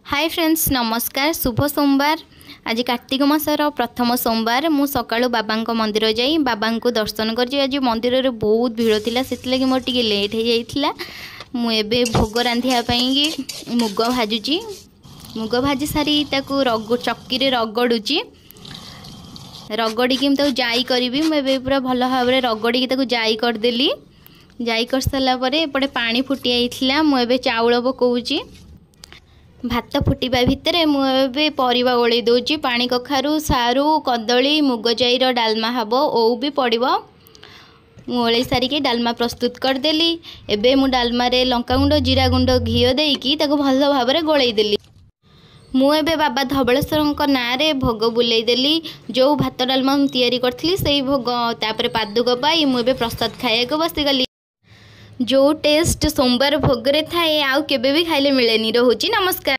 Hi friends नमस्कार शुभ सोमवार। आज कार्तिक मासर प्रथम सोमवार मु सकाळु बाबा मंदिर जाई बाबा को दर्शन कर। आज मंदिर रे बहुत भीड़ थिला से लगी मोर टिके लेट हो जाइथिला। मु एबे भोग रांधिया मुग भाजुची। मुग भाजी सारी ताकू चक्की रे रगड़ुची। रगड़ी जाई करी मुझे पूरा भल भाव में रगड़ी जाई करदेली। जाई कर सारा पर एपटे पानी फुटी आईथिला। मुझे चाउल पकाउची। भात फुटिबा भितर मुझे परिबा गोले दउची। पानी कखारू सारू कदली मुग जाईर डालमा हब ओ भी पड़िबो। ओले सारिके डालमा प्रस्तुत करदेली। एबे मु डालमा रे लंका गुंड जीरा गुंड घी देकी ताको भल भाव में गोलई देली। मु एबे बाबा धवलेश्वर नाँ रे भोग बुलाई देली। जो भात डालमा तैयारी करथली सेई भोग तापर पादुक पाई मु एबे प्रसाद खाया को बसीगली। जो टेस्ट सोमवार भोग रे थाए आउ केबे भी खाइले मिलेनी। रहुची नमस्कार।